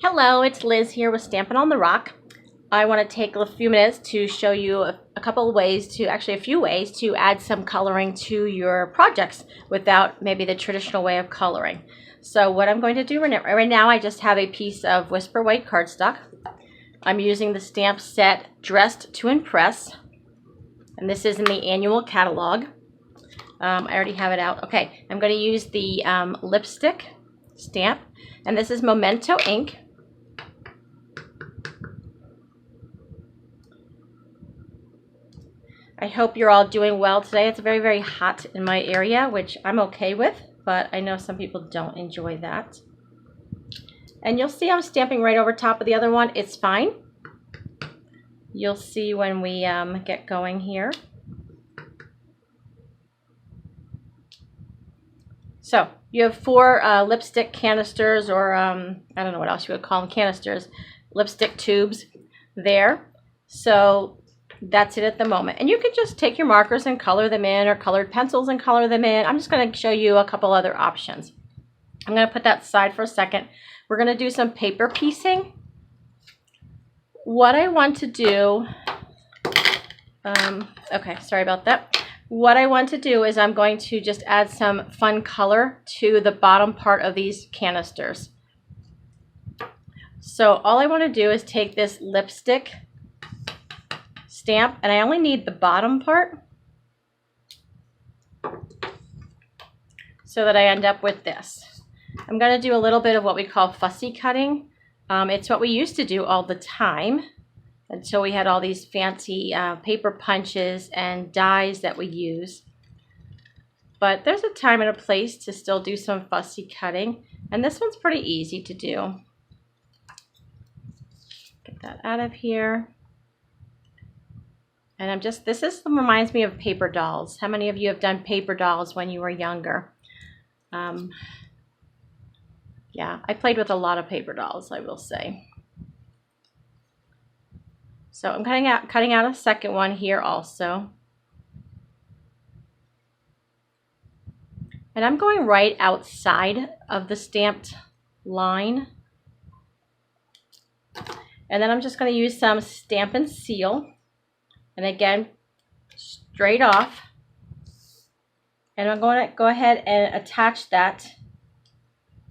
Hello, it's Liz here with Stampin' on the Rock. I want to take a few minutes to show you a couple of ways to, actually a few ways to add some coloring to your projects without maybe the traditional way of coloring. So what I'm going to do right now, I just have a piece of Whisper White cardstock. I'm using the stamp set Dressed to Impress, and this is in the annual catalog. I already have it out. Okay, I'm going to use the lipstick stamp, and this is Memento ink. I hope you're all doing well today. It's very, very hot in my area, which I'm okay with, but I know some people don't enjoy that. And you'll see I'm stamping right over top of the other one. It's fine. You'll see when we get going here. So you have 4 lipstick canisters, or I don't know what else you would call them, canisters, lipstick tubes there. So that's it at the moment. And you can just take your markers and color them in, or colored pencils and color them in. I'm just going to show you a couple other options. I'm going to put that aside for a second. We're going to do some paper piecing. What I want to do, okay, sorry about that. What I want to do is I'm going to just add some fun color to the bottom part of these canisters. So all I want to do is take this lipstick stamp, and I only need the bottom part so that I end up with this. I'm going to do a little bit of what we call fussy cutting. It's what we used to do all the time until we had all these fancy paper punches and dies that we use. But there's a time and a place to still do some fussy cutting, and this one's pretty easy to do. Get that out of here. And I'm just, this reminds me of paper dolls. How many of you have done paper dolls when you were younger? Yeah, I played with a lot of paper dolls, I will say. So I'm cutting out a second one here also. And I'm going right outside of the stamped line. And then I'm just going to use some Stampin' Seal. And again, straight off. And I'm going to go ahead and attach that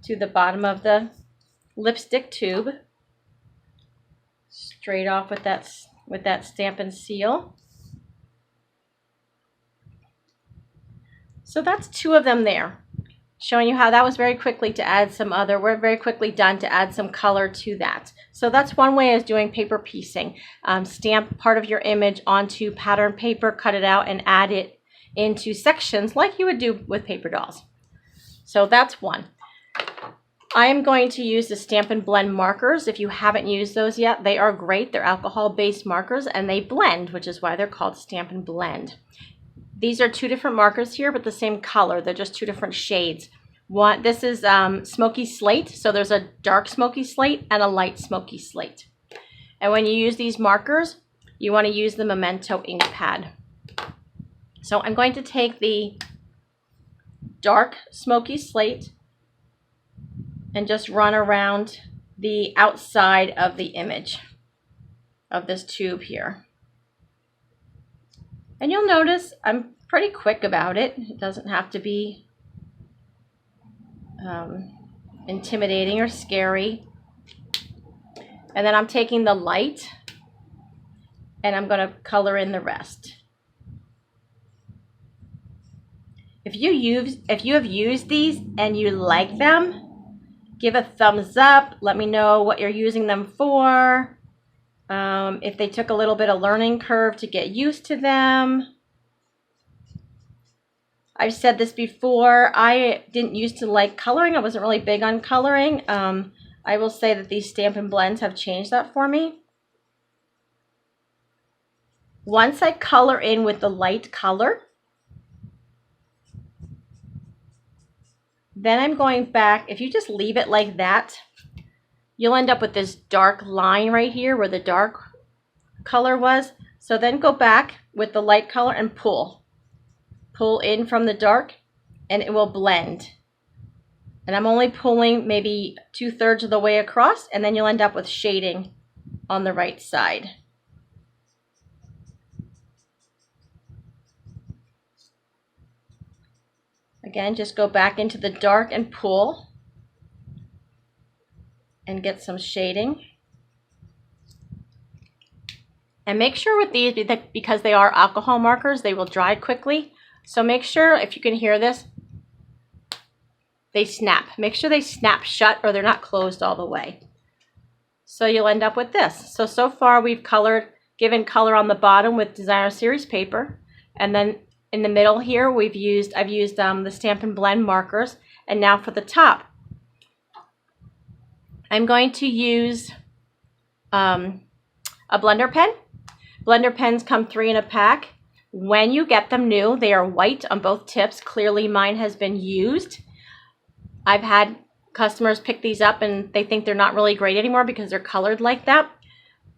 to the bottom of the lipstick tube. Straight off with that Stampin' Seal. So that's 2 of them there, showing you how that was very quickly to add some other, we're very quickly done to add some color to that. So that's one way of doing paper piecing. Stamp part of your image onto pattern paper, cut it out, and add it into sections like you would do with paper dolls. So that's one. I am going to use the Stampin' Blend markers. If you haven't used those yet, they are great. They're alcohol-based markers, and they blend, which is why they're called Stampin' Blend. These are 2 different markers here, but the same color. They're just 2 different shades. This is smoky slate, so there's a dark smoky slate and a light smoky slate. And when you use these markers, you want to use the Memento ink pad. So I'm going to take the dark smoky slate and just run around the outside of the image of this tube here. And you'll notice I'm pretty quick about it. It doesn't have to be intimidating or scary. And then I'm taking the light and I'm going to color in the rest. If you have used these and you like them, give a thumbs up. Let me know what you're using them for. If they took a little bit of learning curve to get used to them. I've said this before, I didn't used to like coloring. I wasn't really big on coloring. I will say that these Stampin' Blends have changed that for me. Once I color in with the light color, then I'm going back. If you just leave it like that, you'll end up with this dark line right here where the dark color was. So then go back with the light color and pull in from the dark, and it will blend. And I'm only pulling maybe 2/3 of the way across, and then you'll end up with shading on the right side. Again, just go back into the dark and pull and get some shading. And make sure with these, because they are alcohol markers, they will dry quickly. So make sure, if you can hear this, they snap. Make sure they snap shut or they're not closed all the way. So you'll end up with this. So far we've given color on the bottom with designer series paper. And then in the middle here, I've used the Stampin' Blend markers. And now for the top, I'm going to use a blender pen. Blender pens come 3 in a pack. When you get them new, they are white on both tips. Clearly mine has been used. I've had customers pick these up and they think they're not really great anymore because they're colored like that.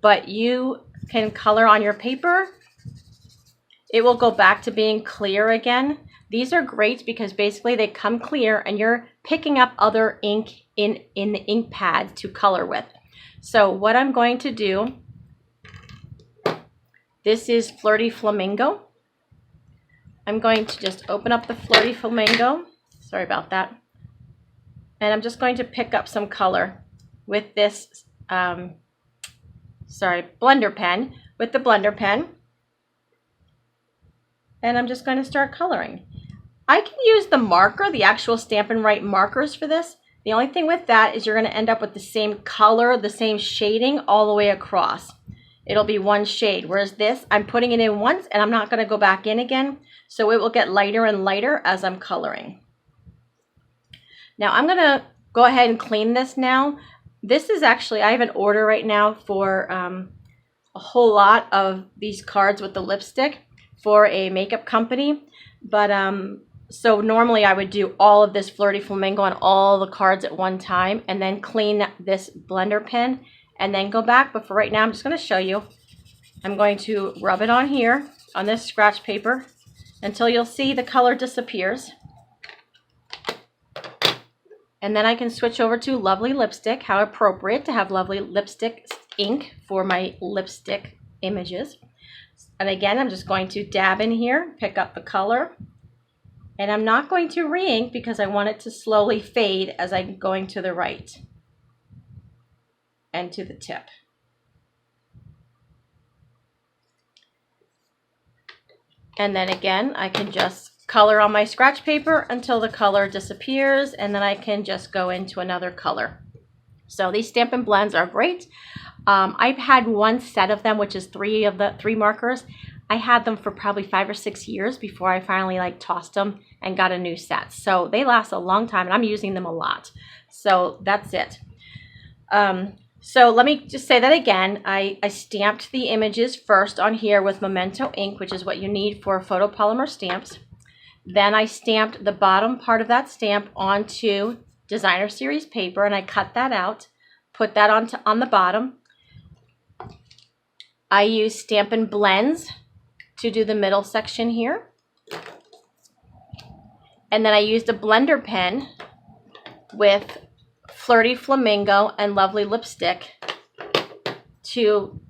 But you can color on your paper. It will go back to being clear again. These are great because basically they come clear and you're picking up other ink in the ink pad to color with. So what I'm going to do, this is Flirty Flamingo. I'm going to just open up the Flirty Flamingo. Sorry about that. And I'm just going to pick up some color with this, blender pen, with the blender pen. And I'm just going to start coloring. I can use the marker, the actual Stampin' Write markers for this. The only thing with that is you're going to end up with the same color, the same shading all the way across. It'll be one shade, whereas this, I'm putting it in once and I'm not going to go back in again. So it will get lighter and lighter as I'm coloring. Now I'm going to go ahead and clean this now. This is actually, I have an order right now for a whole lot of these cards with the lipstick for a makeup company. But so normally I would do all of this Flirty Flamingo on all the cards at one time and then clean this blender pen and then go back. But for right now, I'm just going to show you. I'm going to rub it on here on this scratch paper until you'll see the color disappears. And then I can switch over to Lovely Lipstick. How appropriate to have Lovely Lipstick ink for my lipstick images. And again, I'm just going to dab in here, pick up the color. And I'm not going to re-ink because I want it to slowly fade as I'm going to the right and to the tip. And then again, I can just color on my scratch paper until the color disappears, and then I can just go into another color. So these Stampin' Blends are great. I've had one set of them, which is 3 of the 3 markers. I had them for probably 5 or 6 years before I finally tossed them and got a new set. So they last a long time and I'm using them a lot. So that's it. So let me just say that again. I stamped the images first on here with Memento ink, which is what you need for photopolymer stamps. Then I stamped the bottom part of that stamp onto designer series paper and I cut that out, put that on the bottom. I used Stampin' Blends to do the middle section here. And then I used a blender pen with Flirty Flamingo and Lovely Lipstick to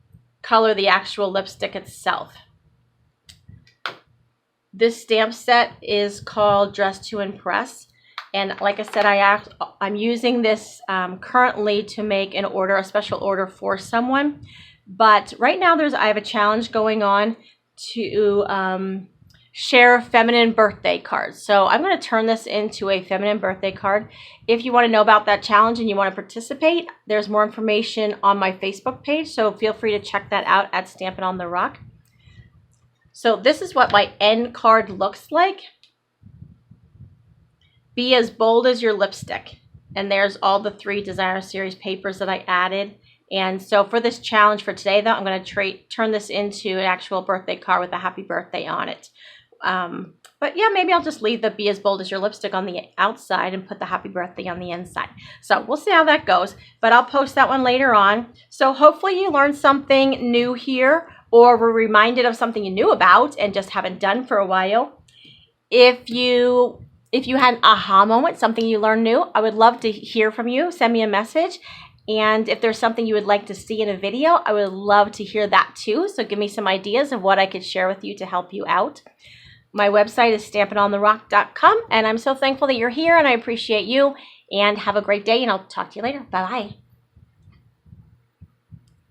color the actual lipstick itself. This stamp set is called Dress to Impress. And like I said, I'm using this currently to make an order, a special order for someone. But right now I have a challenge going on to share feminine birthday cards. So I'm going to turn this into a feminine birthday card. If you want to know about that challenge and you want to participate, there's more information on my Facebook page. So feel free to check that out at Stampin' on the Rock. So this is what my end card looks like. Be as bold as your lipstick. And there's all the 3 designer series papers that I added. And so for this challenge for today, though, I'm going to turn this into an actual birthday card with a happy birthday on it. But yeah, maybe I'll just leave the Be as Bold as Your Lipstick on the outside and put the happy birthday on the inside. So we'll see how that goes, but I'll post that one later on. So hopefully you learned something new here or were reminded of something you knew about and just haven't done for a while. If you If you had an aha moment, something you learned new, I would love to hear from you. Send me a message. And if there's something you would like to see in a video, I would love to hear that too. So give me some ideas of what I could share with you to help you out. My website is stampinontherock.com, and I'm so thankful that you're here, and I appreciate you. And have a great day, and I'll talk to you later. Bye-bye.